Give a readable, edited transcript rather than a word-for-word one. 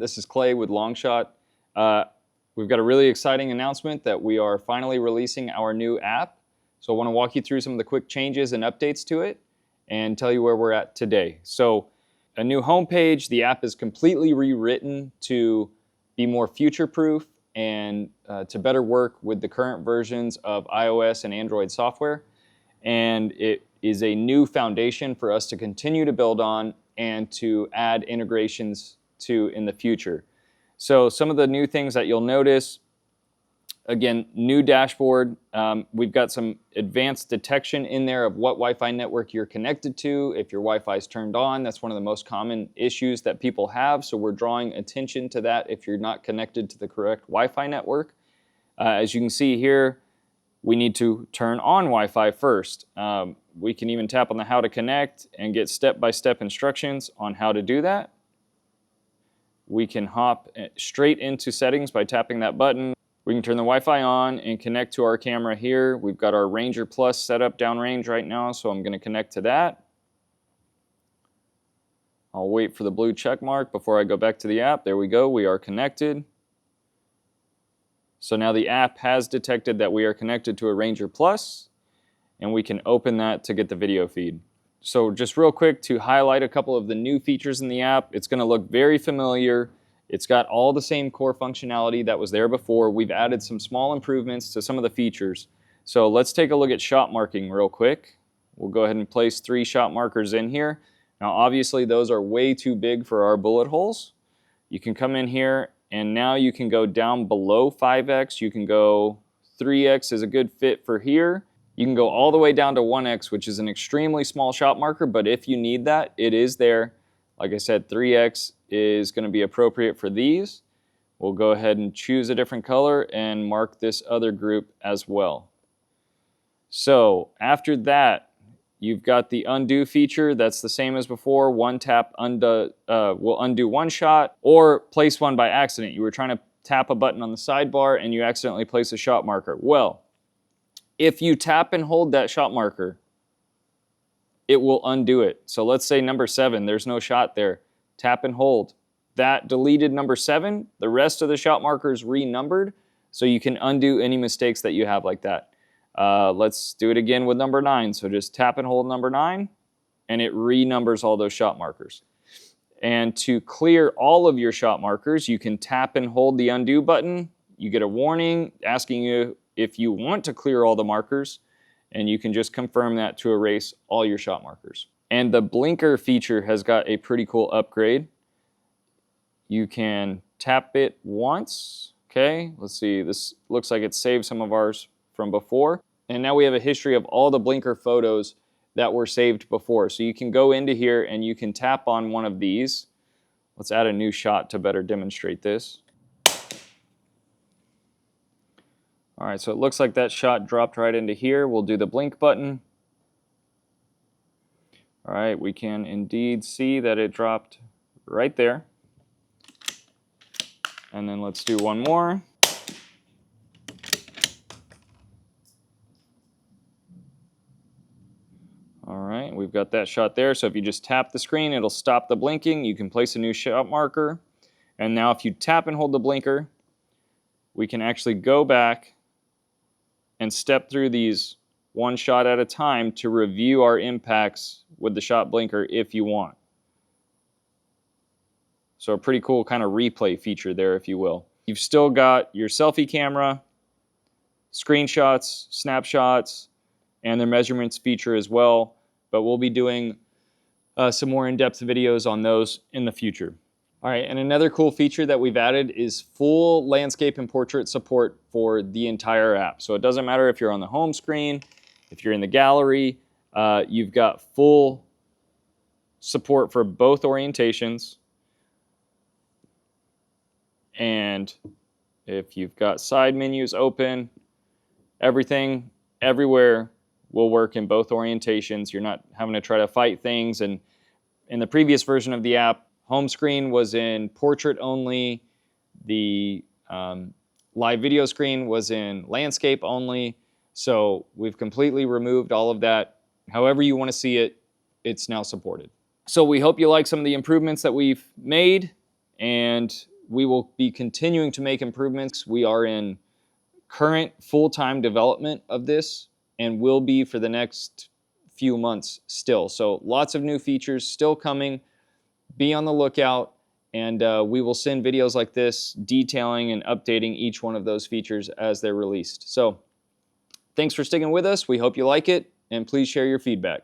This is Clay with Longshot. We've got a really exciting announcement that we are finally releasing our new app. So I want to walk you through some of the quick changes and updates to it and tell you where we're at today. So a new homepage, the app is completely rewritten to be more future-proof and to better work with the current versions of iOS and Android software. And it is a new foundation for us to continue to build on and to add integrations to in the future. So some of the new things that you'll notice, again, new dashboard. We've got some advanced detection in there of what Wi-Fi network you're connected to. If your Wi-Fi is turned on, that's one of the most common issues that people have. So we're drawing attention to that if you're not connected to the correct Wi-Fi network. As you can see here, we need to turn on Wi-Fi first. We can even tap on the how to connect and get step-by-step instructions on how to do that. We can hop straight into settings by tapping that button. We can turn the Wi-Fi on and connect to our camera here. We've got our Ranger Plus set up downrange right now, so I'm going to connect to that. I'll wait for the blue check mark before I go back to the app. There we go, we are connected. So now the app has detected that we are connected to a Ranger Plus, and we can open that to get the video feed. So just real quick to highlight a couple of the new features in the app. It's going to look very familiar. It's got all the same core functionality that was there before. We've added some small improvements to some of the features. So let's take a look at shot marking real quick. We'll go ahead and place 3 shot markers in here. Now obviously those are way too big for our bullet holes. You can come in here and now you can go down below 5x. You can go 3x is a good fit for here. You can go all the way down to 1x, which is an extremely small shot marker, but if you need that, it is there. Like I said, 3x is going to be appropriate for these. We'll go ahead and choose a different color and mark this other group as well. So after that, you've got the undo feature. That's the same as before. One tap will undo one shot or place one by accident. You were trying to tap a button on the sidebar and you accidentally place a shot marker. Well, if you tap and hold that shot marker, it will undo it. So let's say number 7, there's no shot there. Tap and hold. That deleted number 7, the rest of the shot markers renumbered, so you can undo any mistakes that you have like that. Let's do it again with number 9. So just tap and hold number 9, and it renumbers all those shot markers. And to clear all of your shot markers, you can tap and hold the undo button. You get a warning asking you if you want to clear all the markers, and you can just confirm that to erase all your shot markers. And the blinker feature has got a pretty cool upgrade. You can tap it once. Okay, let's see, this looks like it saved some of ours from before. And now we have a history of all the blinker photos that were saved before. So you can go into here and you can tap on one of these. Let's add a new shot to better demonstrate this. All right, so it looks like that shot dropped right into here. We'll do the blink button. All right, we can indeed see that it dropped right there. And then let's do one more. All right, we've got that shot there. So if you just tap the screen, it'll stop the blinking. You can place a new shot marker. And now if you tap and hold the blinker, we can actually go back and step through these one shot at a time to review our impacts with the shot blinker if you want. So a pretty cool kind of replay feature there, if you will. You've still got your selfie camera, screenshots, snapshots, and the measurements feature as well, but we'll be doing some more in-depth videos on those in the future. All right, and another cool feature that we've added is full landscape and portrait support for the entire app. So it doesn't matter if you're on the home screen, if you're in the gallery, you've got full support for both orientations. And if you've got side menus open, everything, everywhere will work in both orientations. You're not having to try to fight things. And in the previous version of the app, home screen was in portrait only. The live video screen was in landscape only. So we've completely removed all of that. However you want to see it, it's now supported. So we hope you like some of the improvements that we've made, and we will be continuing to make improvements. We are in current full-time development of this and will be for the next few months still. So lots of new features still coming. Be on the lookout, and we will send videos like this detailing and updating each one of those features as they're released. So thanks for sticking with us. We hope you like it, and please share your feedback.